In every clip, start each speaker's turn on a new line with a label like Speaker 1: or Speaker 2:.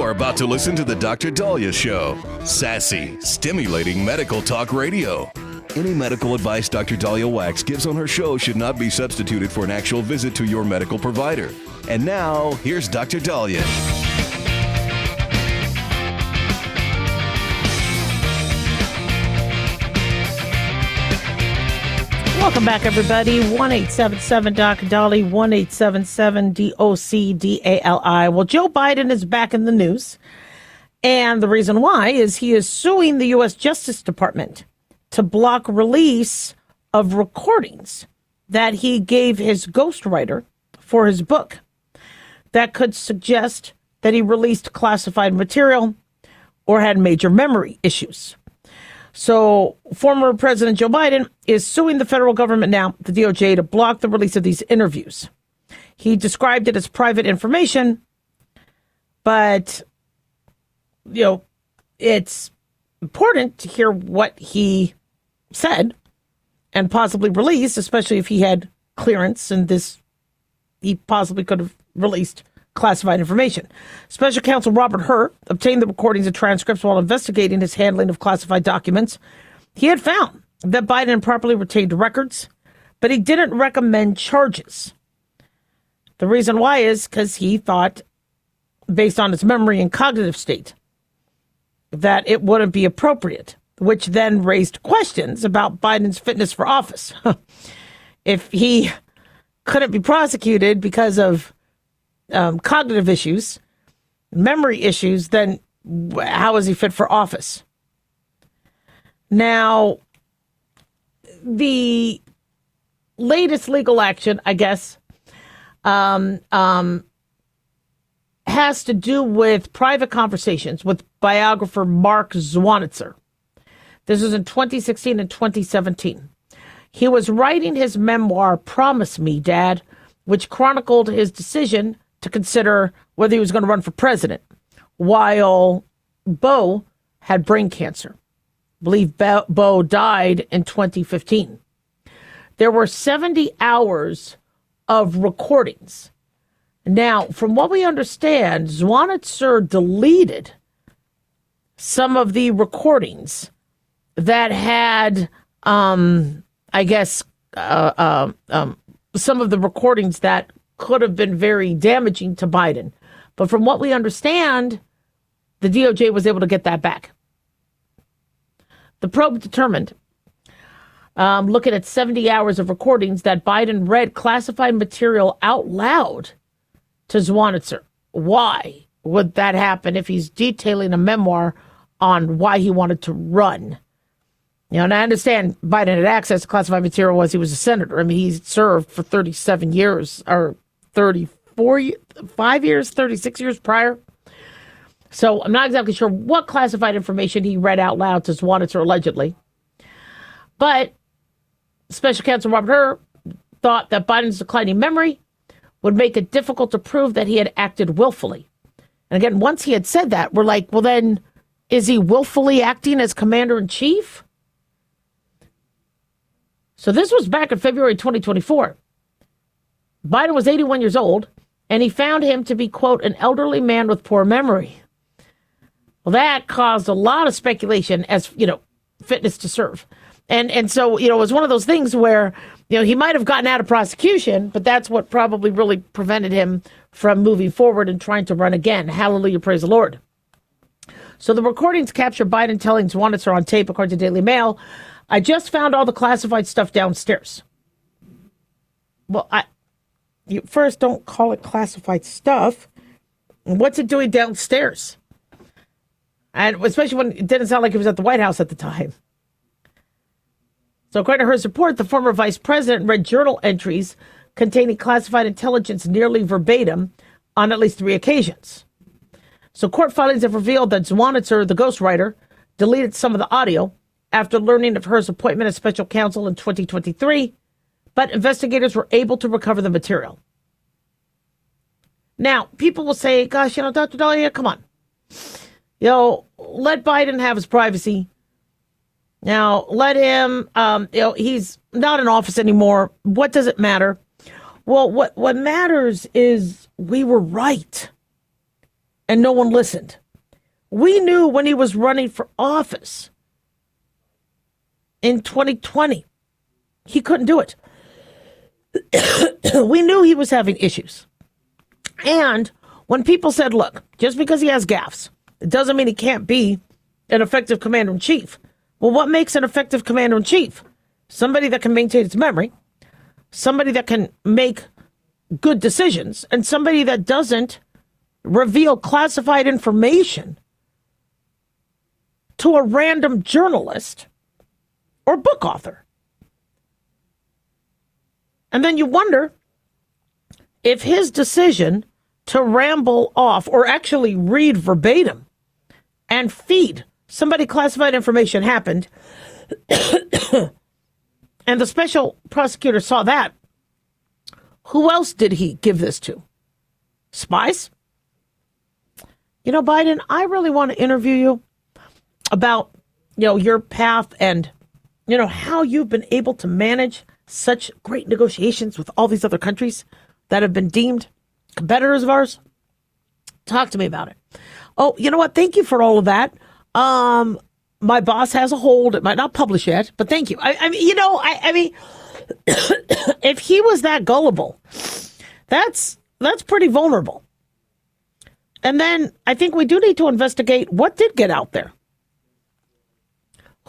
Speaker 1: You're about to listen to the Dr. Dahlia Show. Sassy, stimulating medical talk radio. Any medical advice Dr. Dahlia Wax gives on her show should not be substituted for an actual visit to your medical provider. And now, here's Dr. Dahlia.
Speaker 2: Welcome back, everybody. 1-877-Dr. Dahlia, 1-877-DOC-DALI. Well, Joe Biden is back in the news. And the reason why is he is suing the U.S. Justice Department to block release of recordings that he gave his ghostwriter for his book that could suggest that he released classified material or had major memory issues. So former President Joe Biden is suing the federal government now, the DOJ, to block the release of these interviews. He described it as private information, but, it's important to hear what he said and possibly release, especially if he had clearance and he possibly could have released classified information. Special counsel Robert Hur obtained the recordings and transcripts while investigating his handling of classified documents. He had found that Biden improperly retained records, but he didn't recommend charges. The reason why is because he thought, based on his memory and cognitive state, that it wouldn't be appropriate, which then raised questions about Biden's fitness for office. If he couldn't be prosecuted because of cognitive issues, memory issues, then how is he fit for office? Now, the latest legal action, I guess, has to do with private conversations with biographer Mark Zwanitzer. This was in 2016 and 2017. He was writing his memoir, Promise Me, Dad, which chronicled his decision to consider whether he was going to run for president while Bo had brain cancer. I believe Bo died in 2015. There were 70 hours of recordings. Now, from what we understand, Zwanitzer deleted some of the recordings that had, some of the recordings that could have been very damaging to Biden. But from what we understand, the DOJ was able to get that back. The probe determined, looking at 70 hours of recordings, that Biden read classified material out loud to Zwanitzer. Why would that happen if he's detailing a memoir on why he wanted to run? And I understand Biden had access to classified material as he was a senator. I mean, he served for 37 years, or 36 years prior. So I'm not exactly sure what classified information he read out loud to Zwanitzer allegedly. But Special Counsel Robert Hur thought that Biden's declining memory would make it difficult to prove that he had acted willfully. And again, once he had said that, we're like, well, then is he willfully acting as commander-in-chief? So this was back in February 2024. Biden was 81 years old, and he found him to be, quote, an elderly man with poor memory. Well, that caused a lot of speculation as, fitness to serve. And so, it was one of those things where, he might have gotten out of prosecution, but that's what probably really prevented him from moving forward and trying to run again. Hallelujah, praise the Lord. So the recordings capture Biden telling Zwanitzer on tape, according to Daily Mail, I just found all the classified stuff downstairs. Well, you first don't call it classified stuff. What's it doing downstairs? And especially when it didn't sound like he was at the White House at the time. So according to her report, the former vice president read journal entries containing classified intelligence nearly verbatim on at least 3 occasions. So court filings have revealed that Zwanitzer, the ghostwriter, deleted some of the audio after learning of Hur's appointment as special counsel in 2023, but investigators were able to recover the material. Now, people will say, gosh, Dr. Dahlia, come on. Let Biden have his privacy. Now, let him, he's not in office anymore. What does it matter? Well, what matters is we were right. and no one listened. We knew when he was running for office in 2020, he couldn't do it. We knew he was having issues. And when people said, look, just because he has gaffes, it doesn't mean he can't be an effective commander-in-chief. Well, what makes an effective commander-in-chief? Somebody that can maintain his memory, somebody that can make good decisions, and somebody that doesn't reveal classified information to a random journalist or book author. And then you wonder if his decision to ramble off or actually read verbatim and feed somebody classified information happened, and the special prosecutor saw that, who else did he give this to? Spies? You know, Biden, I really want to interview you about, your path and, how you've been able to manage such great negotiations with all these other countries that have been deemed competitors of ours. Talk to me about it. Oh, you know what? Thank you for all of that. My boss has a hold. It might not publish yet, but thank you. I mean, if he was that gullible, that's pretty vulnerable. And then I think we do need to investigate what did get out there.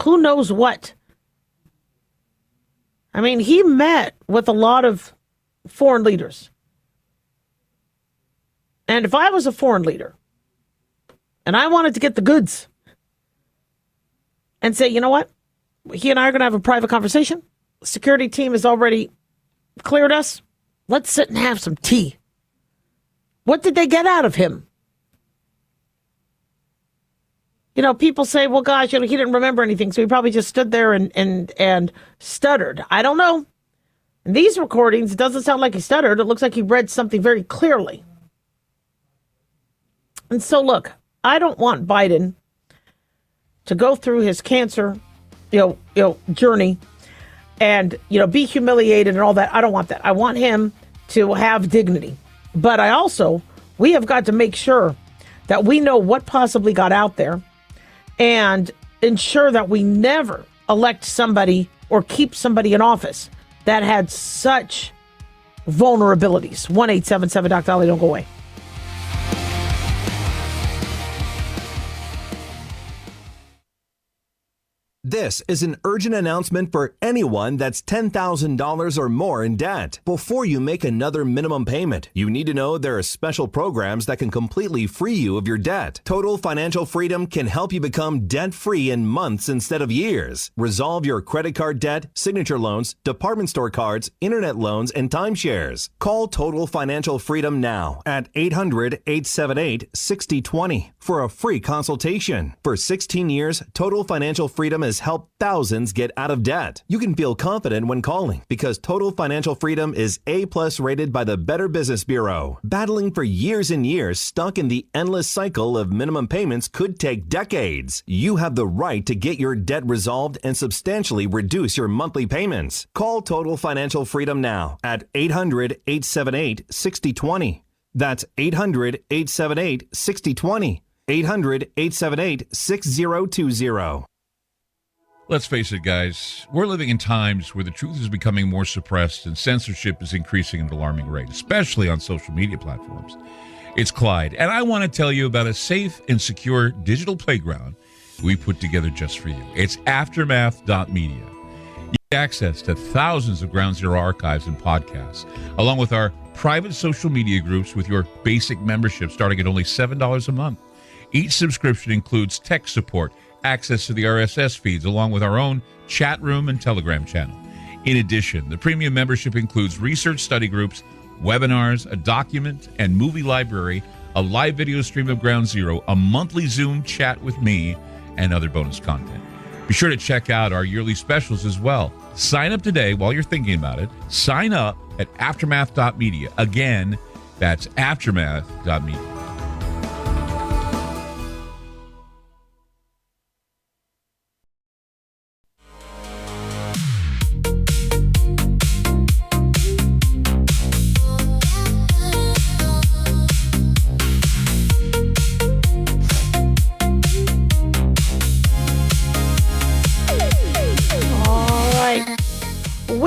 Speaker 2: Who knows what? I mean, he met with a lot of foreign leaders. And if I was a foreign leader and I wanted to get the goods and say, you know what? He and I are going to have a private conversation. The security team has already cleared us. Let's sit and have some tea. What did they get out of him? People say, well, gosh, he didn't remember anything, so he probably just stood there and stuttered. I don't know. In these recordings, it doesn't sound like he stuttered. It looks like he read something very clearly. And so, look, I don't want Biden to go through his cancer, journey and, be humiliated and all that. I don't want that. I want him to have dignity. But we have got to make sure that we know what possibly got out there and ensure that we never elect somebody or keep somebody in office that had such vulnerabilities. 1-877 Dr. Ali, don't go away.
Speaker 3: This is an urgent announcement for anyone that's $10,000 or more in debt. Before you make another minimum payment, you need to know there are special programs that can completely free you of your debt. Total Financial Freedom can help you become debt-free in months instead of years. Resolve your credit card debt, signature loans, department store cards, internet loans, and timeshares. Call Total Financial Freedom now at 800-878-6020 for a free consultation. For 16 years, Total Financial Freedom has helped thousands get out of debt. You can feel confident when calling because Total Financial Freedom is A+ rated by the Better Business Bureau. Battling for years and years stuck in the endless cycle of minimum payments could take decades. You have the right to get your debt resolved and substantially reduce your monthly payments. Call Total Financial Freedom now at 800-878-6020. That's 800-878-6020. 800-878-6020.
Speaker 4: Let's face it, guys, we're living in times where the truth is becoming more suppressed and censorship is increasing at an alarming rate, especially on social media platforms. It's Clyde, and I want to tell you about a safe and secure digital playground we put together just for you. It's aftermath.media. You get access to thousands of Ground Zero archives and podcasts, along with our private social media groups with your basic membership starting at only $7 a month. Each subscription includes tech support, access to the RSS feeds, along with our own chat room and Telegram channel. In addition, the premium membership includes research study groups, webinars, a document and movie library, a live video stream of Ground Zero, a monthly Zoom chat with me, and other bonus content. Be sure to check out our yearly specials as well. Sign up today while you're thinking about it. Sign up at aftermath.media. Again, that's aftermath.media.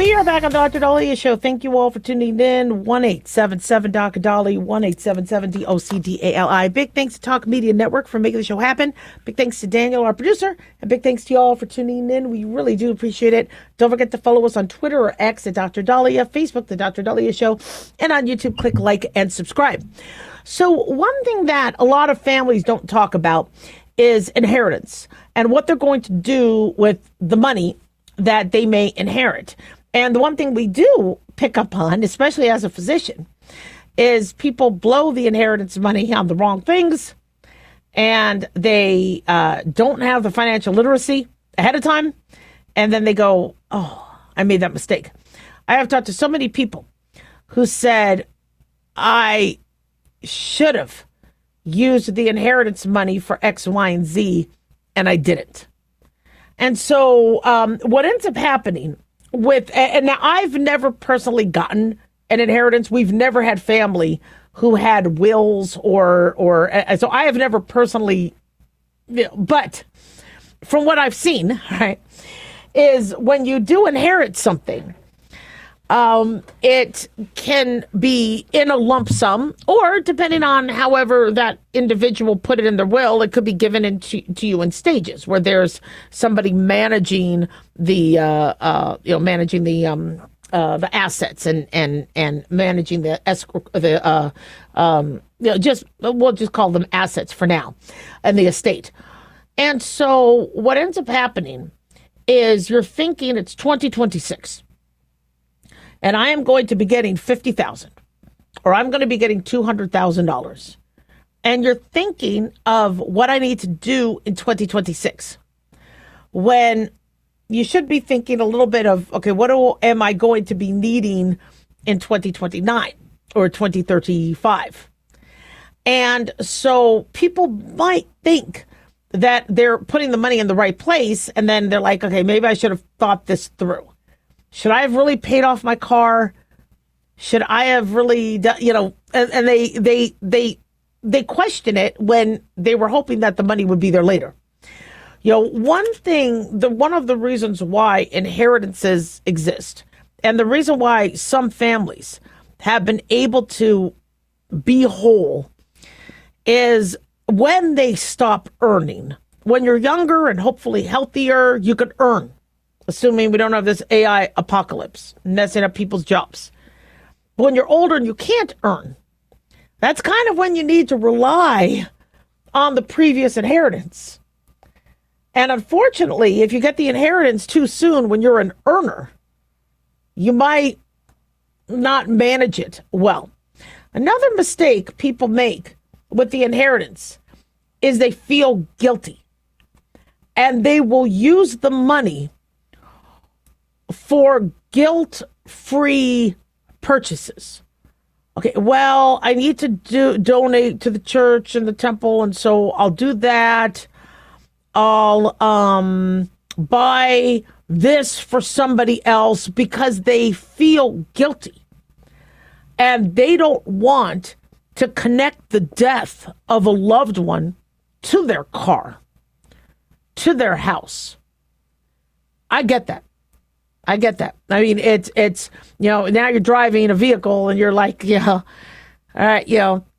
Speaker 2: We are back on Dr. Dahlia Show. Thank you all for tuning in. 1-877 Dr. Dolly, 1-877 DOCDALI. Big thanks to Talk Media Network for making the show happen. Big thanks to Daniel, our producer, and big thanks to you all for tuning in. We really do appreciate it. Don't forget to follow us on Twitter or X at Dr. Dahlia, Facebook, The Dr. Dahlia Show, and on YouTube, click like and subscribe. So one thing that a lot of families don't talk about is inheritance and what they're going to do with the money that they may inherit. And the one thing we do pick up on, especially as a physician, is people blow the inheritance money on the wrong things, and they don't have the financial literacy ahead of time, and then they go, oh, I made that mistake. I have talked to so many people who said, I should have used the inheritance money for X, Y, and Z, and I didn't. And so what ends up happening with, and now I've never personally gotten an inheritance. We've never had family who had wills or so I have never personally, but from what I've seen, right, is when you do inherit something, it can be in a lump sum, or depending on however that individual put it in their will, it could be given to you in stages where there's somebody managing the assets and managing the escrow, we'll just call them assets for now, and the estate. And so what ends up happening is you're thinking it's 2026. And I am going to be getting $50,000, or I'm going to be getting $200,000. And you're thinking of what I need to do in 2026, when you should be thinking a little bit of, okay, what am I going to be needing in 2029 or 2035? And so people might think that they're putting the money in the right place, and then they're like, okay, maybe I should have thought this through. Should I have really paid off my car? Should I have really done, and they question it when they were hoping that the money would be there later. One of the reasons why inheritances exist, and the reason why some families have been able to be whole, is when they stop earning. When you're younger and hopefully healthier, you could earn. Assuming we don't have this AI apocalypse messing up people's jobs. But when you're older and you can't earn, that's kind of when you need to rely on the previous inheritance. And unfortunately, if you get the inheritance too soon when you're an earner, you might not manage it well. Another mistake people make with the inheritance is they feel guilty. And they will use the money for guilt-free purchases. Okay, well, I need to donate to the church and the temple, and so I'll do that. I'll buy this for somebody else because they feel guilty. And they don't want to connect the death of a loved one to their car, to their house. I get that. I mean, it's now you're driving a vehicle and you're like, all right,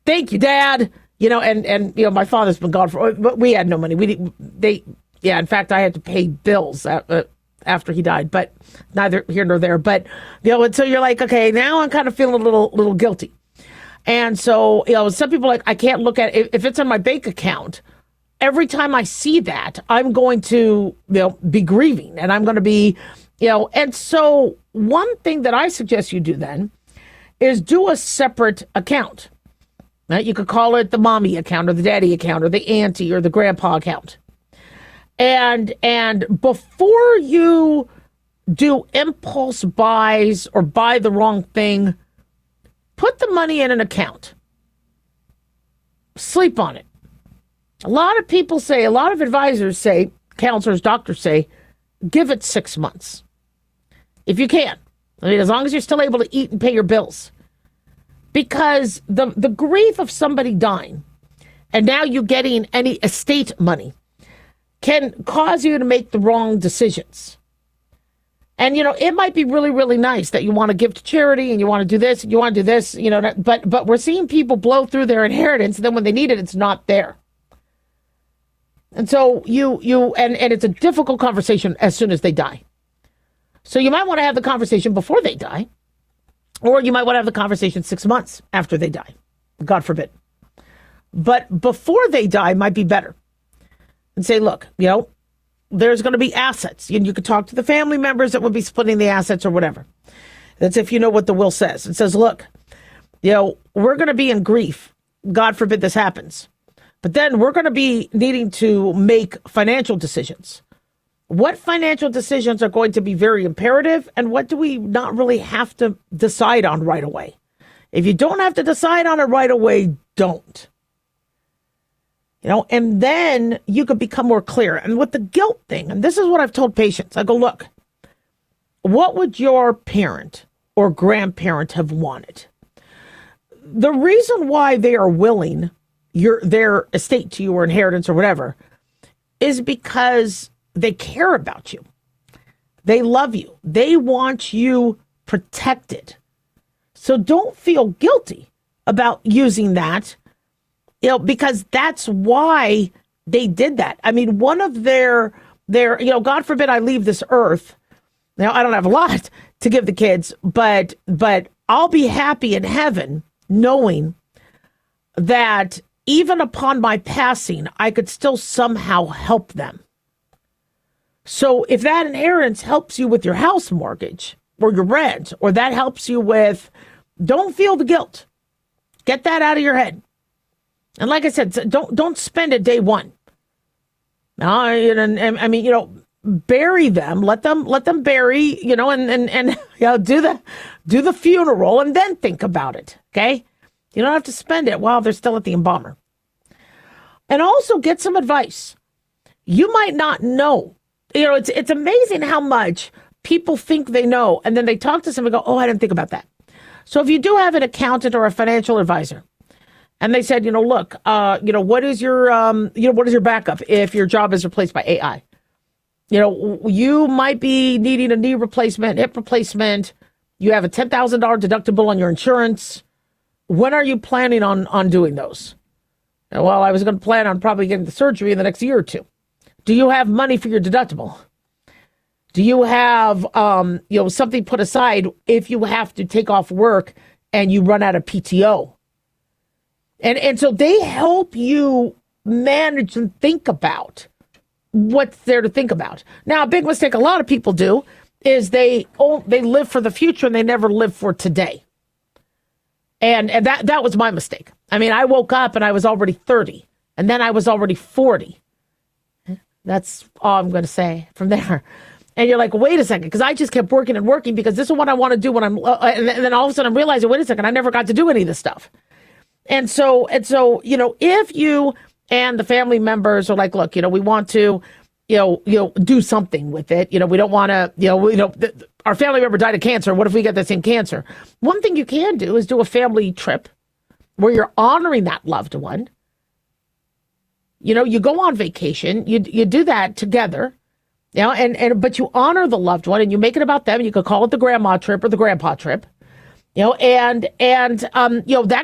Speaker 2: thank you, Dad. And my father's been gone but we had no money. In fact, I had to pay bills after he died, but neither here nor there. But, and so you're like, okay, now I'm kind of feeling a little guilty. And so, some people I can't look at it. If it's on my bank account, every time I see that, I'm going to, be grieving, and I'm going to be, and so one thing that I suggest you do then is do a separate account. Right? You could call it the mommy account or the daddy account or the auntie or the grandpa account. And before you do impulse buys or buy the wrong thing, put the money in an account. Sleep on it. A lot of people say, a lot of advisors say, counselors, doctors say, give it 6 months. If you can. I mean, as long as you're still able to eat and pay your bills. Because the grief of somebody dying and now you getting any estate money can cause you to make the wrong decisions. And, it might be really, really nice that you want to give to charity and you want to do this and you want to do this, but we're seeing people blow through their inheritance. And then when they need it, it's not there. And so and it's a difficult conversation as soon as they die. So you might want to have the conversation before they die, or you might want to have the conversation 6 months after they die. God forbid. But before they die might be better. And say, look, there's going to be assets. You could talk to the family members that would be splitting the assets or whatever. That's if you know what the will says. It says, look, we're going to be in grief. God forbid this happens. But then we're going to be needing to make financial decisions. What financial decisions are going to be very imperative, and what do we not really have to decide on right away? If you don't have to decide on it right away, don't. And then you could become more clear. And with the guilt thing, and this is what I've told patients, I go, look, what would your parent or grandparent have wanted? The reason why they are willing their estate to you or inheritance or whatever is because they care about you. They love you. They want you protected. So don't feel guilty about using that, because that's why they did that. I mean, one of their, God forbid I leave this earth. Now, I don't have a lot to give the kids, but I'll be happy in heaven knowing that even upon my passing, I could still somehow help them. So if that inheritance helps you with your house mortgage or your rent, or that helps you with, don't feel the guilt. Get that out of your head. And like I said, don't spend it day one. I mean, bury them. Let them bury. And do the funeral, and then think about it. Okay, you don't have to spend it while they're still at the embalmer. And also get some advice. You might not know. It's amazing how much people think they know, and then they talk to someone and go, "Oh, I didn't think about that." So if you do have an accountant or a financial advisor, and they said, look, what is your backup if your job is replaced by AI? You might be needing a knee replacement, hip replacement. You have a $10,000 deductible on your insurance. When are you planning on doing those? Well, I was going to plan on probably getting the surgery in the next year or two. Do you have money for your deductible? Do you have, something put aside if you have to take off work and you run out of PTO? And so they help you manage and think about what's there to think about. Now, a big mistake a lot of people do is they live for the future and they never live for today. And that was my mistake. I mean, I woke up and I was already 30, and then I was already 40. That's all I'm going to say from there. And you're like, wait a second, because I just kept working and working because this is what I want to do when I'm, and then all of a sudden I'm realizing, wait a second, I never got to do any of this stuff. And so, if you and the family members are like, look, we want to, do something with it. We don't want to, our family member died of cancer. What if we get the same cancer? One thing you can do is do a family trip where you're honoring that loved one. You go on vacation, you do that together, but you honor the loved one and you make it about them. You could call it the grandma trip or the grandpa trip. That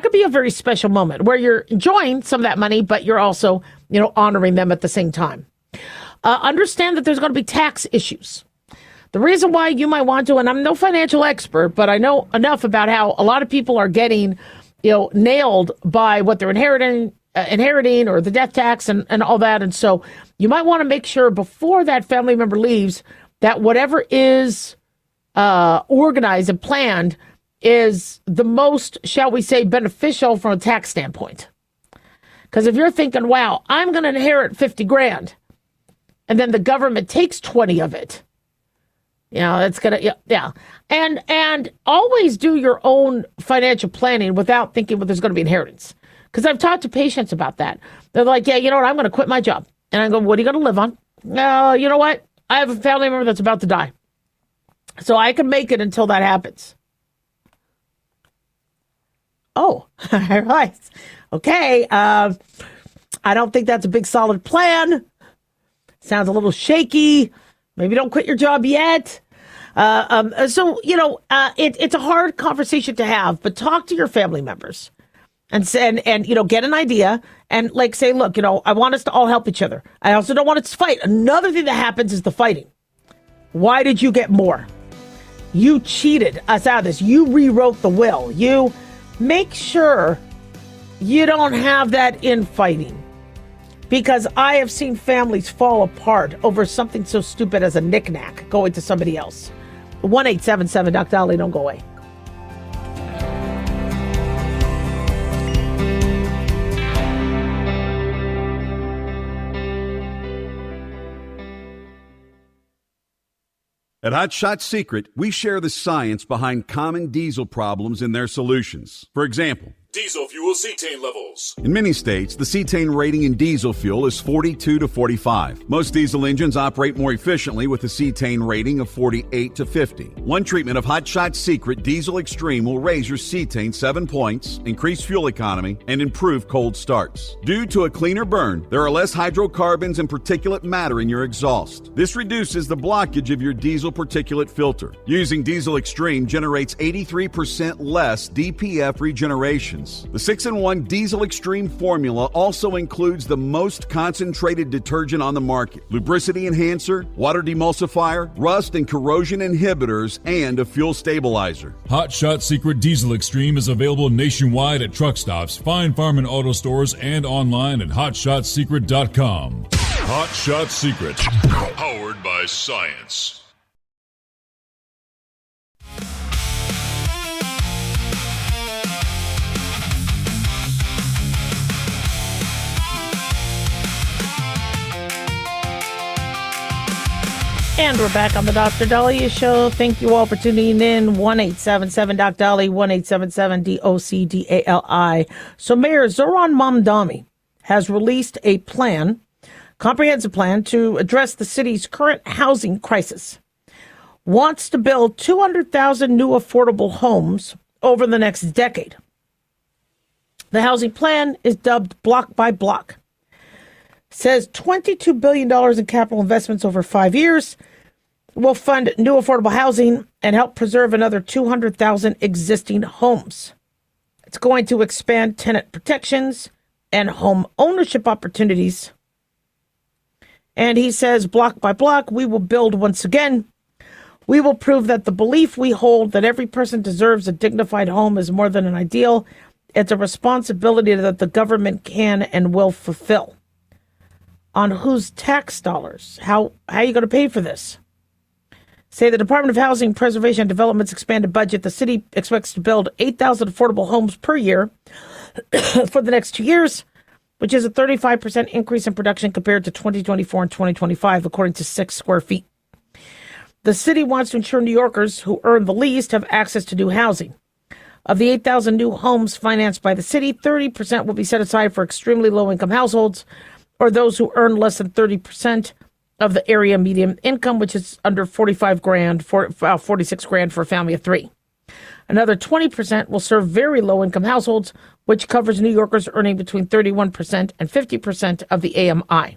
Speaker 2: could be a very special moment where you're enjoying some of that money, but you're also, honoring them at the same time. Understand that there's going to be tax issues. The reason why you might want to, and I'm no financial expert, but I know enough about how a lot of people are getting, nailed by what they're inheriting or the death tax and all that. And so you might want to make sure before that family member leaves that whatever is organized and planned is the most, shall we say, beneficial from a tax standpoint. Because if you're thinking, wow, I'm going to inherit 50 grand, and then the government takes 20 of it, it's going to, yeah. And always do your own financial planning without thinking, well, there's going to be inheritance. Because I've talked to patients about that. They're like, yeah, you know what, I'm going to quit my job. And I go, what are you going to live on? You know what? I have a family member that's about to die. So I can make it until that happens. Oh, all right. Okay. I don't think that's a big solid plan. Sounds a little shaky. Maybe don't quit your job yet. It's a hard conversation to have, but talk to your family members and get an idea and say, look, I want us to all help each other. I also don't want us to fight. Another thing that happens is the fighting. Why did you get more? You cheated us out of this. You rewrote the will. You make sure you don't have that infighting, because I have seen families fall apart over something so stupid as a knick-knack going to somebody else. 1-877 Doc Dolly, don't go away.
Speaker 5: At Hot Shot Secret, we share the science behind common diesel problems and their solutions. For example,
Speaker 6: diesel fuel cetane levels.
Speaker 5: in many states, the cetane rating in diesel fuel is 42 to 45. Most diesel engines operate more efficiently with a cetane rating of 48 to 50. One treatment of Hot Shot Secret Diesel Extreme will raise your cetane 7 points, increase fuel economy, and improve cold starts. Due to a cleaner burn, there are less hydrocarbons and particulate matter in your exhaust. This reduces the blockage of your diesel particulate filter. Using Diesel Extreme generates 83% less DPF regenerations. The 6-in-1 Diesel Extreme formula also includes the most concentrated detergent on the market, lubricity enhancer, water demulsifier, rust and corrosion inhibitors, and a fuel stabilizer.
Speaker 6: Hot Shot Secret Diesel Extreme is available nationwide at truck stops, Fine Farm and auto stores, and online at hotshotsecret.com. Hot Shot Secret. Powered by science.
Speaker 2: And we're back on the Dr. Dahlia Show. Thank you all for tuning in. 1-877 Doc Dolly, 1-877 DOCDALI. So Mayor Zoran Mamdani has released a plan, comprehensive plan, to address the city's current housing crisis. Wants to build 200,000 new affordable homes over the next decade. The housing plan is dubbed Block by Block. Says $22 billion in capital investments over 5 years will fund new affordable housing and help preserve another 200,000 existing homes. It's going to expand tenant protections and home ownership opportunities. And he says, block by block, we will build once again. We will prove that the belief we hold that every person deserves a dignified home is more than an ideal. It's a responsibility that the government can and will fulfill. On whose tax dollars? How are you going to pay for this? Say the Department of Housing Preservation and Development's expanded budget, the city expects to build 8,000 affordable homes per year for the next 2 years, which is a 35% increase in production compared to 2024 and 2025, according to 6 Square Feet. The city wants to ensure New Yorkers who earn the least have access to new housing. Of the 8,000 new homes financed by the city, 30% will be set aside for extremely low-income households, or those who earn less than 30% of the area median income, which is under 46 grand for a family of 3. Another 20% will serve very low-income households, which covers New Yorkers earning between 31% and 50% of the AMI.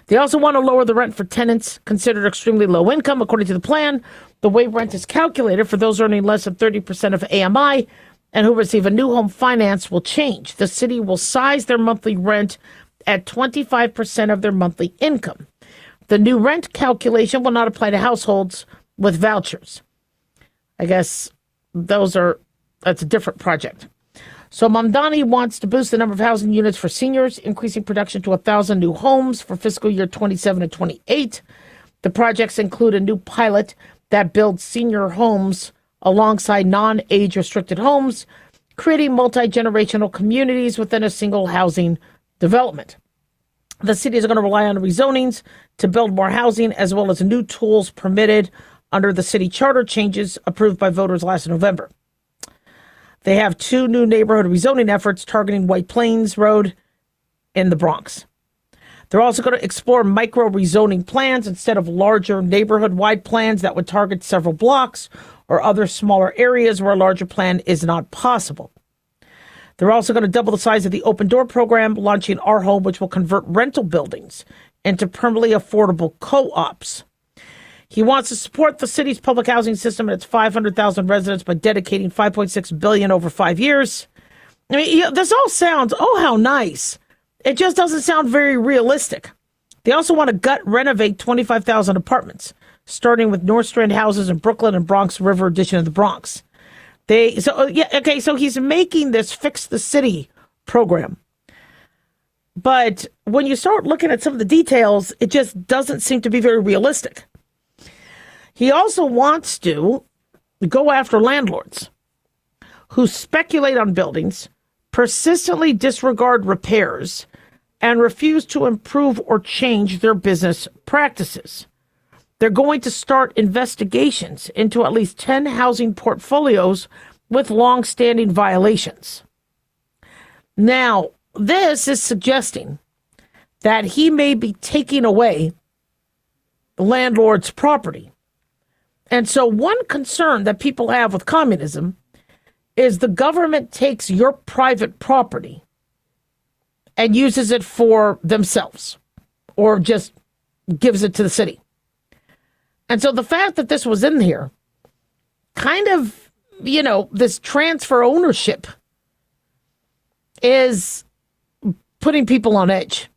Speaker 2: They also want to lower the rent for tenants considered extremely low income. According to the plan, the way rent is calculated for those earning less than 30% of AMI and who receive a new home finance will change. The city will size their monthly rent at 25% of their monthly income. The new rent calculation will not apply to households with vouchers. I guess that's a different project. So Mamdani wants to boost the number of housing units for seniors, increasing production to 1,000 new homes for fiscal year 27 and 28. The projects include a new pilot that builds senior homes alongside non-age restricted homes, creating multi-generational communities within a single housing development. The city is going to rely on rezonings to build more housing, as well as new tools permitted under the city charter changes approved by voters last November. They have 2 new neighborhood rezoning efforts targeting White Plains Road in the Bronx. They're also going to explore micro rezoning plans instead of larger neighborhood-wide plans that would target several blocks or other smaller areas where a larger plan is not possible. They're also going to double the size of the Open Door program, launching Our Home, which will convert rental buildings into permanently affordable co-ops. He wants to support the city's public housing system and its 500,000 residents by dedicating $5.6 billion over 5 years. I mean, this all sounds, oh, how nice. It just doesn't sound very realistic. They also want to gut renovate 25,000 apartments, starting with North Strand houses in Brooklyn and Bronx River Edition of the Bronx. So he's making this Fix the City program. But when you start looking at some of the details, it just doesn't seem to be very realistic. He also wants to go after landlords who speculate on buildings, persistently disregard repairs, and refuse to improve or change their business practices. They're going to start investigations into at least 10 housing portfolios with long-standing violations. Now, this is suggesting that he may be taking away the landlord's property. And so one concern that people have with communism is the government takes your private property and uses it for themselves or just gives it to the city. And so the fact that this was in here kind of, this transfer ownership is putting people on edge.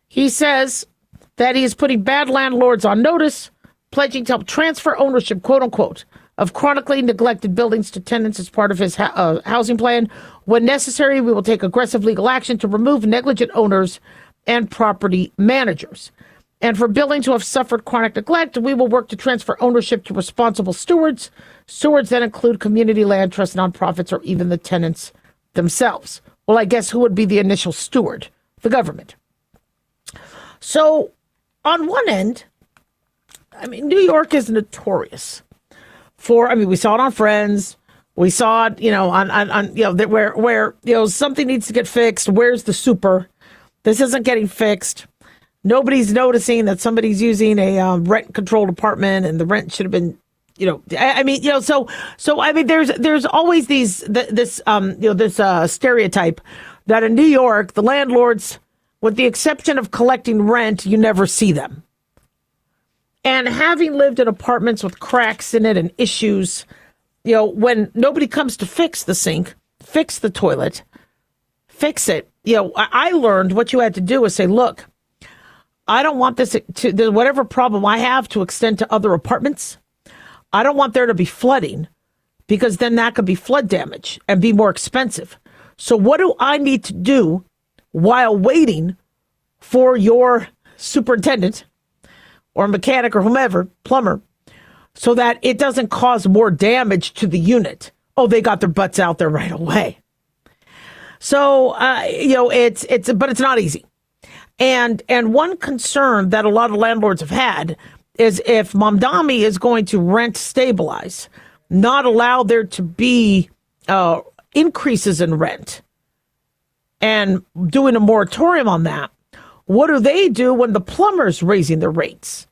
Speaker 2: He says that he is putting bad landlords on notice, pledging to help transfer ownership, quote unquote, of chronically neglected buildings to tenants as part of his housing plan. When necessary, we will take aggressive legal action to remove negligent owners and property managers. And for buildings who have suffered chronic neglect, we will work to transfer ownership to responsible stewards. Stewards that include community land trust, nonprofits, or even the tenants themselves. Well, I guess who would be the initial steward? The government. So on one end, New York is notorious for, we saw it on Friends. We saw it, where something needs to get fixed. Where's the super? This isn't getting fixed. Nobody's noticing that somebody's using a rent-controlled apartment, and the rent should have been, there's always this stereotype that in New York, the landlords, with the exception of collecting rent, you never see them. And having lived in apartments with cracks in it and issues, when nobody comes to fix the sink, fix the toilet, fix it, I learned what you had to do is say, look, I don't want this to, whatever problem I have, to extend to other apartments. I don't want there to be flooding, because then that could be flood damage and be more expensive. So what do I need to do while waiting for your superintendent or mechanic or whomever, plumber, so that it doesn't cause more damage to the unit? Oh, they got their butts out there right away. So, but it's not easy. And one concern that a lot of landlords have had is if Mamdani is going to rent stabilize, not allow there to be increases in rent, and doing a moratorium on that, what do they do when the plumber's raising their rates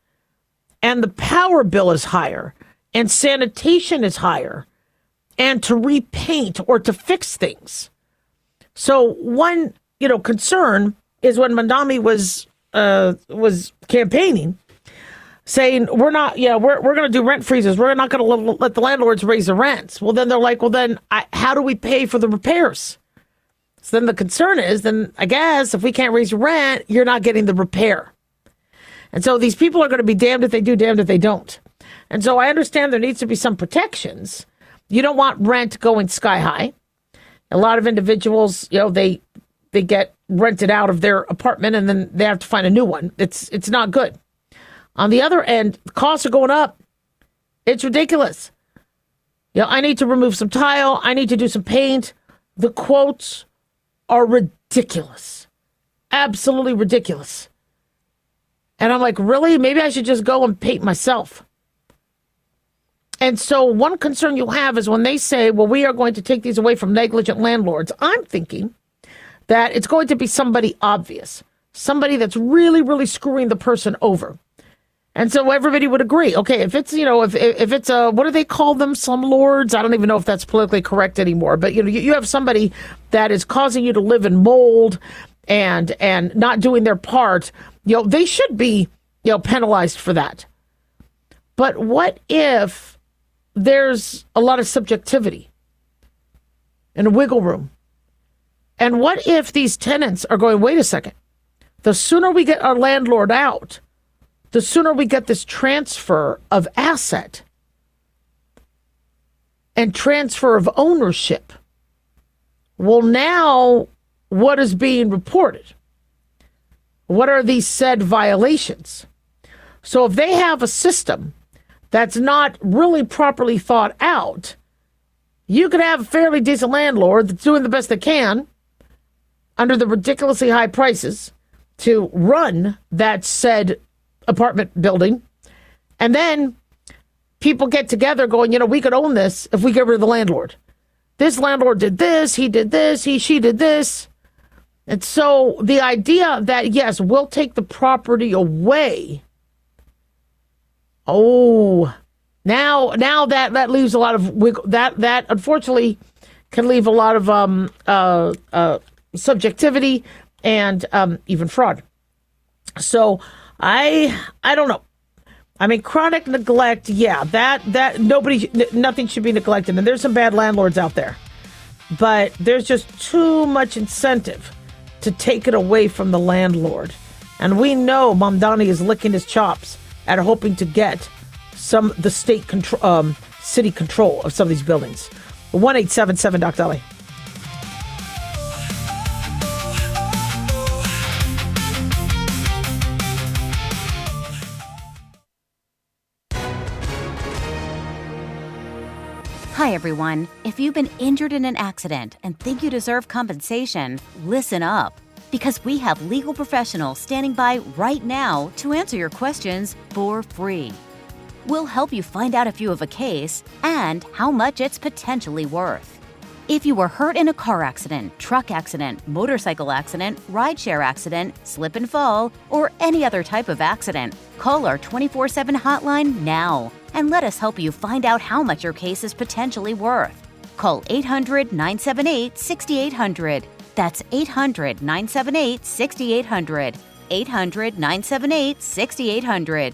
Speaker 2: and the power bill is higher and sanitation is higher, and to repaint or to fix things? So one, concern is when Mamdani was campaigning, saying we're going to do rent freezes. We're not going to let the landlords raise the rents. Well, then they're like, how do we pay for the repairs? So then the concern is, then I guess if we can't raise your rent, you're not getting the repair. And so these people are going to be damned if they do, damned if they don't. And so I understand there needs to be some protections. You don't want rent going sky high. A lot of individuals, they get rented out of their apartment and then they have to find a new one. It's not good. On the other end, the costs are going up. It's ridiculous. I need to remove some tile. I need to do some paint. The quotes are ridiculous. Absolutely ridiculous. And I'm like, really? Maybe I should just go and paint myself. And so one concern you have is when they say, well, we are going to take these away from negligent landlords. I'm thinking that it's going to be somebody obvious, somebody that's really, really screwing the person over. And so everybody would agree. Okay, if it's, if it's what do they call them? Slumlords? I don't even know if that's politically correct anymore. But, you have somebody that is causing you to live in mold and not doing their part. They should be penalized for that. But what if there's a lot of subjectivity and a wiggle room? And what if these tenants are going, wait a second, the sooner we get our landlord out, the sooner we get this transfer of asset and transfer of ownership. Well, now what is being reported? What are these said violations? So if they have a system that's not really properly thought out, you could have a fairly decent landlord that's doing the best they can under the ridiculously high prices to run that said apartment building. And then people get together going, we could own this if we get rid of the landlord. This landlord did this, she did this. And so the idea that, yes, we'll take the property away. Oh, now that leaves a lot of wiggle. That unfortunately can leave a lot of subjectivity and even fraud. So I don't know. I mean, chronic neglect, yeah, that nothing should be neglected. And there's some bad landlords out there, but there's just too much incentive to take it away from the landlord. And we know Mamdani is licking his chops at hoping to get the state control, city control of some of these buildings. 1-877 Doc Dolly.
Speaker 7: Hi, everyone. If you've been injured in an accident and think you deserve compensation, listen up. Because we have legal professionals standing by right now to answer your questions for free. We'll help you find out if you have a case and how much it's potentially worth. If you were hurt in a car accident, truck accident, motorcycle accident, rideshare accident, slip and fall, or any other type of accident, call our 24/7 hotline now and let us help you find out how much your case is potentially worth. Call 800-978-6800. That's 800-978-6800. 800-978-6800.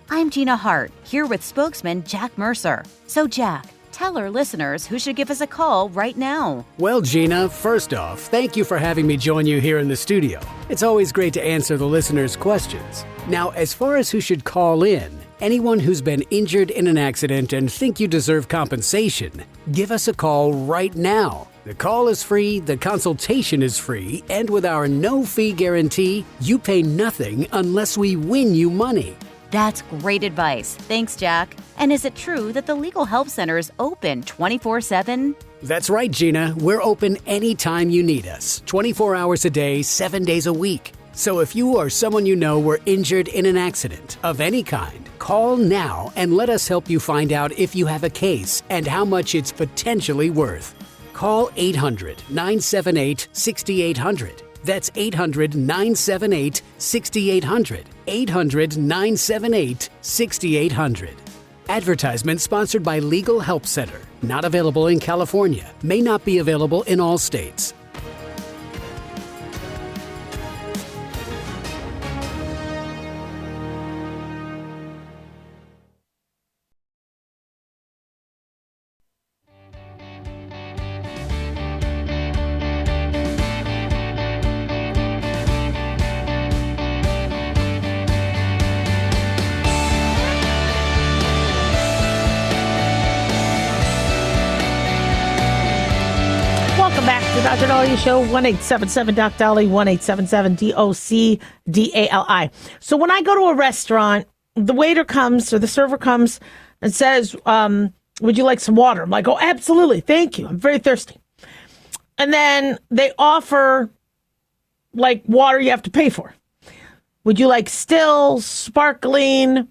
Speaker 7: I'm Gina Hart, here with spokesman Jack Mercer. So Jack, tell our listeners who should give us a call right now.
Speaker 8: Well, Gina, first off, thank you for having me join you here in the studio. It's always great to answer the listeners' questions. Now, as far as who should call in, anyone who's been injured in an accident and think you deserve compensation, give us a call right now. The call is free, the consultation is free, and with our no-fee guarantee, you pay nothing unless we win you money.
Speaker 7: That's great advice. Thanks, Jack. And is it true that the Legal Help Center is open 24/7?
Speaker 8: That's right, Gina. We're open anytime you need us, 24 hours a day, 7 days a week. So if you or someone you know were injured in an accident of any kind, call now and let us help you find out if you have a case and how much it's potentially worth. Call 800-978-6800. That's 800-978-6800. 800-978-6800. Advertisement sponsored by Legal Help Center. Not available in California. May not be available in all states.
Speaker 2: Dr. Dahlia Show, 1-877 Dolly, 1-877-DOC-DALI. So when I go to a restaurant, the waiter comes or the server comes and says, would you like some water? I'm like, oh, absolutely. Thank you. I'm very thirsty. And then they offer like water you have to pay for. Would you like still, sparkling? And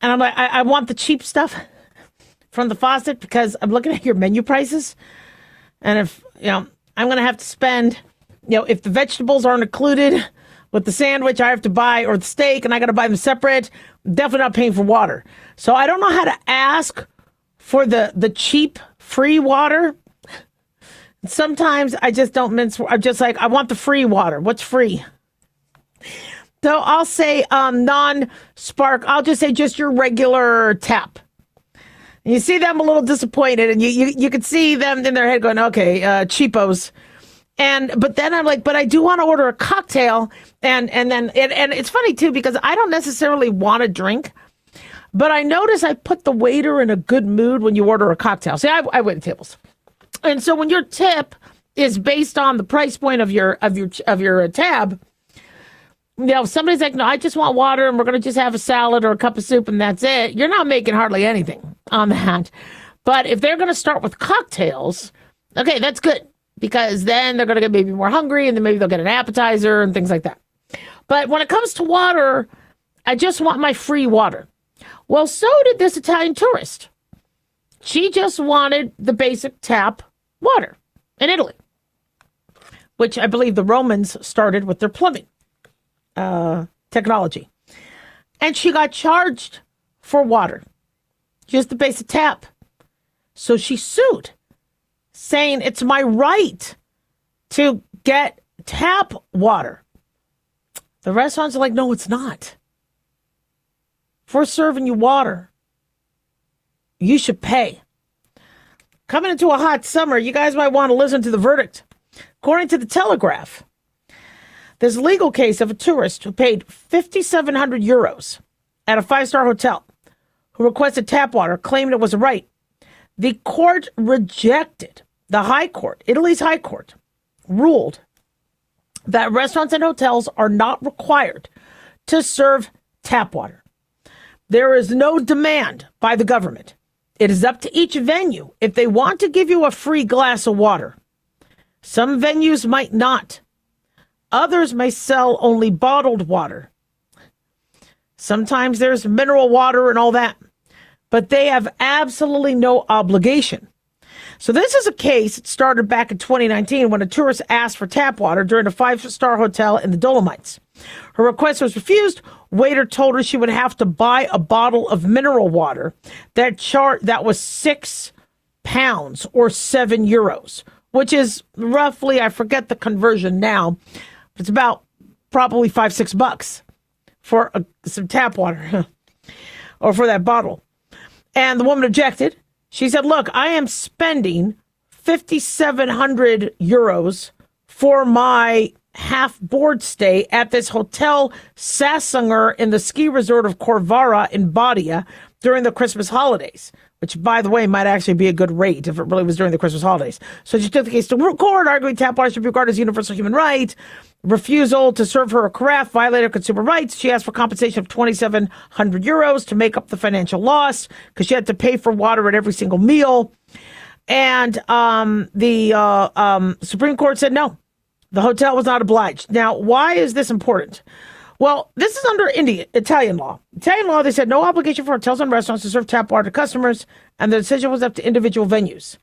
Speaker 2: I'm like, I want the cheap stuff from the faucet because I'm looking at your menu prices. And if, I'm going to have to spend, if the vegetables aren't included with the sandwich I have to buy or the steak and I got to buy them separate, I'm definitely not paying for water. So I don't know how to ask for the cheap free water. Sometimes I just don't mince. I'm just like, I want the free water. What's free? So I'll say non-spark. I'll just say just your regular tap. And you see them a little disappointed, and you can see them in their head going, okay, cheapos. But then I'm like, but I do want to order a cocktail. And it's funny, too, because I don't necessarily want a drink. But I notice I put the waiter in a good mood when you order a cocktail. See, I wait at tables. And so when your tip is based on the price point of your tab, if somebody's like, no, I just want water and we're going to just have a salad or a cup of soup and that's it, you're not making hardly anything on that. But if they're going to start with cocktails, okay, that's good, because then they're going to get maybe more hungry and then maybe they'll get an appetizer and things like that. But when it comes to water, I just want my free water. Well, so did this Italian tourist. She just wanted the basic tap water in Italy, which I believe the Romans started with their plumbing technology. And she got charged for water, just the basic tap. So she sued, saying it's my right to get tap water. The restaurants are like, no, it's not. If we're serving you water, you should pay. Coming into a hot summer, you guys might want to listen to the verdict. According to the Telegraph, there's a legal case of a tourist who paid 5,700 euros at a five-star hotel who requested tap water, claimed it was a right. The court rejected. The High Court, Italy's High Court, ruled that restaurants and hotels are not required to serve tap water. There is no demand by the government. It is up to each venue if they want to give you a free glass of water. Some venues might not. Others may sell only bottled water. Sometimes there's mineral water and all that, but they have absolutely no obligation. So this is a case that started back in 2019 when a tourist asked for tap water during a five-star hotel in the Dolomites. Her request was refused. Waiter told her she would have to buy a bottle of mineral water that was 6 pounds or 7 euros, which is roughly, I forget the conversion now, it's about probably $5-6 for some tap water or for that bottle. And the woman objected. She said, look, I am spending 5,700 euros for my half board stay at this hotel Sassunger in the ski resort of Corvara in Badia during the Christmas holidays, which, by the way, might actually be a good rate if it really was during the Christmas holidays. So she took the case to court, arguing tap water should be regarded as a universal human right. Refusal to serve her a carafe violated consumer rights. She asked for compensation of 2,700 euros to make up the financial loss because she had to pay for water at every single meal. And the Supreme Court said no. The hotel was not obliged. Now, why is this important? Well, this is under Italian law. Italian law, they said no obligation for hotels and restaurants to serve tap water to customers, and the decision was up to individual venues.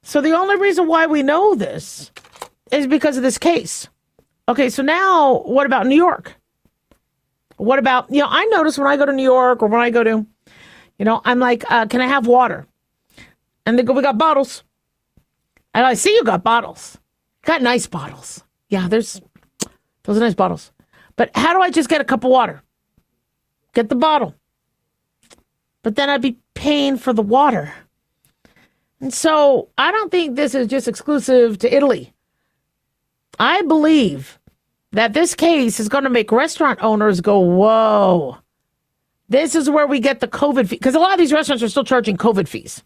Speaker 2: So the only reason why we know this is because of this case. Okay, so now what about New York? What about, I notice when I go to New York or when I go to, I'm like, can I have water? And they go, we got bottles. And I see you got bottles. Got nice bottles. Yeah, those are nice bottles. But how do I just get a cup of water? Get the bottle. But then I'd be paying for the water. And so I don't think this is just exclusive to Italy. I believe that this case is going to make restaurant owners go, whoa, this is where we get the COVID fee. Because a lot of these restaurants are still charging COVID fees.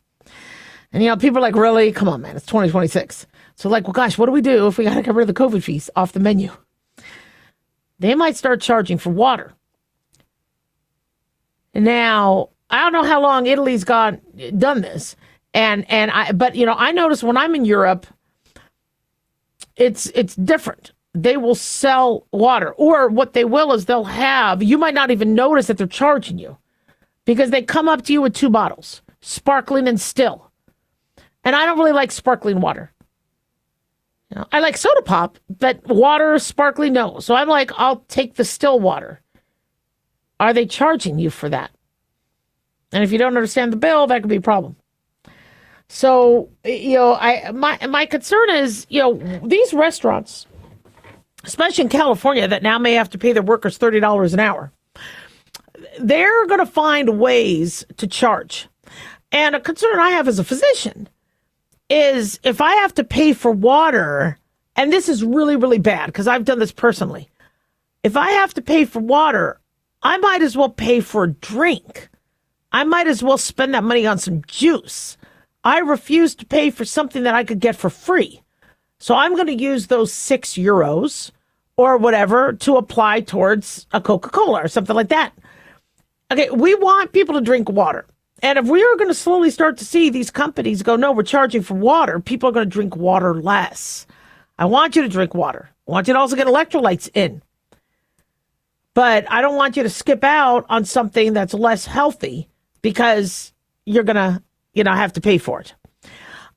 Speaker 2: And, people are like, really? Come on, man, it's 2026. So like, well, gosh, what do we do if we got to get rid of the COVID fees off the menu? They might start charging for water. Now, I don't know how long Italy's done this. But I notice when I'm in Europe, it's different. They will sell water, or what they will is they'll have, you might not even notice that they're charging you because they come up to you with 2 bottles, sparkling and still. And I don't really like sparkling water. I like soda pop, but water, sparkling, no. So I'm like, I'll take the still water. Are they charging you for that? And if you don't understand the bill, that could be a problem. So, my concern is, these restaurants especially in California, that now may have to pay their workers $30 an hour. They're going to find ways to charge. And a concern I have as a physician is if I have to pay for water, and this is really, really bad because I've done this personally. If I have to pay for water, I might as well pay for a drink. I might as well spend that money on some juice. I refuse to pay for something that I could get for free. So I'm going to use those €6 or whatever to apply towards a Coca-Cola or something like that. Okay, we want people to drink water. And if we are going to slowly start to see these companies go, no, we're charging for water, people are going to drink water less. I want you to drink water. I want you to also get electrolytes in. But I don't want you to skip out on something that's less healthy because you're going to, have to pay for it.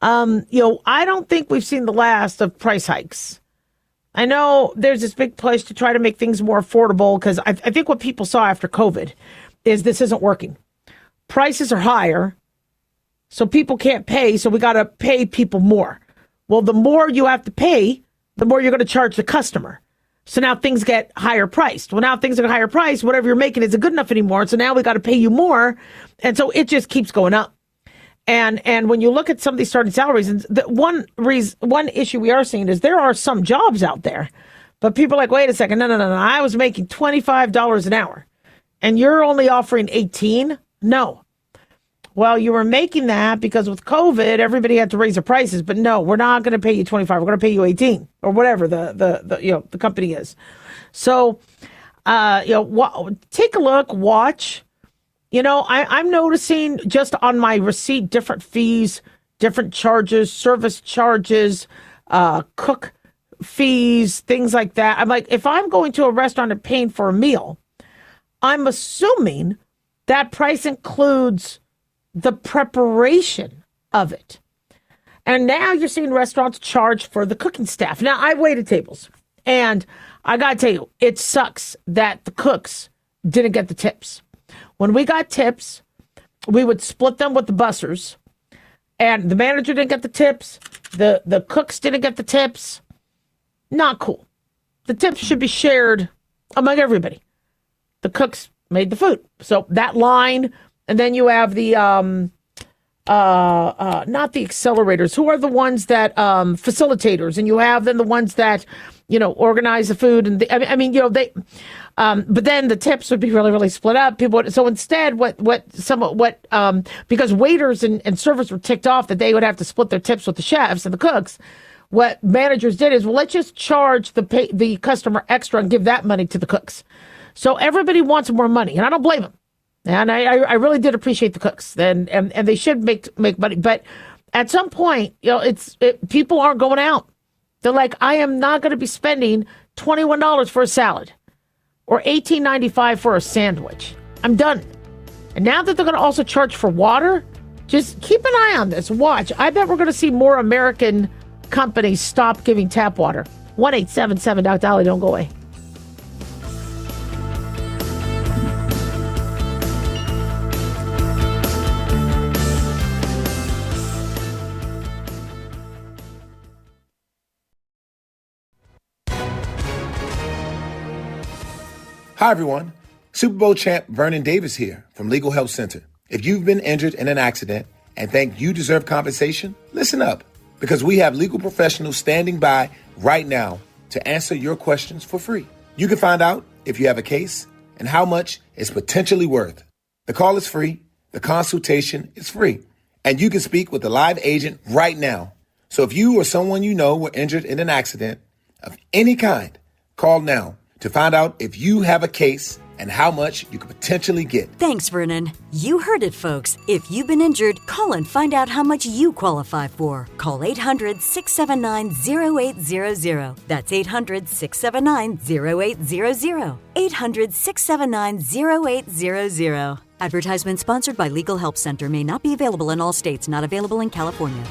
Speaker 2: I don't think we've seen the last of price hikes. I know there's this big push to try to make things more affordable because I think what people saw after COVID is this isn't working. Prices are higher, so people can't pay, so we got to pay people more. Well, the more you have to pay, the more you're going to charge the customer. So now things get higher priced. Well, now things are higher priced. Whatever you're making isn't good enough anymore. So now we got to pay you more. And so it just keeps going up. And when you look at some of these starting salaries, and one issue we are seeing is there are some jobs out there, but people are like, wait a second, no. I was making $25 an hour, and you're only offering 18. No. Well, you were making that because with COVID, everybody had to raise their prices. But no, we're not going to pay you 25. We're going to pay you 18 or whatever the company is. So, take a look, watch. I'm noticing just on my receipt, different fees, different charges, service charges, cook fees, things like that. I'm like, if I'm going to a restaurant and paying for a meal, I'm assuming that price includes the preparation of it. And now you're seeing restaurants charge for the cooking staff. Now, I waited tables, and I got to tell you, it sucks that the cooks didn't get the tips. When we got tips, we would split them with the bussers, and the manager didn't get the tips. The cooks didn't get the tips. Not cool. The tips should be shared among everybody. The cooks made the food. So that line, and then you have the, not the accelerators, who are the ones that, facilitators, and you have then the ones that, organize the food. And but then the tips would be really, really split up. So instead, because waiters and servers were ticked off that they would have to split their tips with the chefs and the cooks, what managers did is, well, let's just charge the customer extra and give that money to the cooks. So everybody wants more money, and I don't blame them. And I really did appreciate the cooks, and they should make money. But at some point, people aren't going out. They're like, I am not going to be spending $21 for a salad or $18.95 for a sandwich. I'm done. And now that they're going to also charge for water, just keep an eye on this. Watch. I bet we're going to see more American companies stop giving tap water. 1-877-Doc-Dolly. Don't go away.
Speaker 9: Hi, everyone. Super Bowl champ Vernon Davis here from Legal Help Center. If you've been injured in an accident and think you deserve compensation, listen up, because we have legal professionals standing by right now to answer your questions for free. You can find out if you have a case and how much it's potentially worth. The call is free. The consultation is free. And you can speak with a live agent right now. So if you or someone you know were injured in an accident of any kind, call now to find out if you have a case and how much you could potentially get.
Speaker 10: Thanks, Vernon. You heard it, folks. If you've been injured, call and find out how much you qualify for. Call 800-679-0800. That's 800-679-0800. 800-679-0800. Advertisement sponsored by Legal Help Center. May not be available in all states. Not available in California.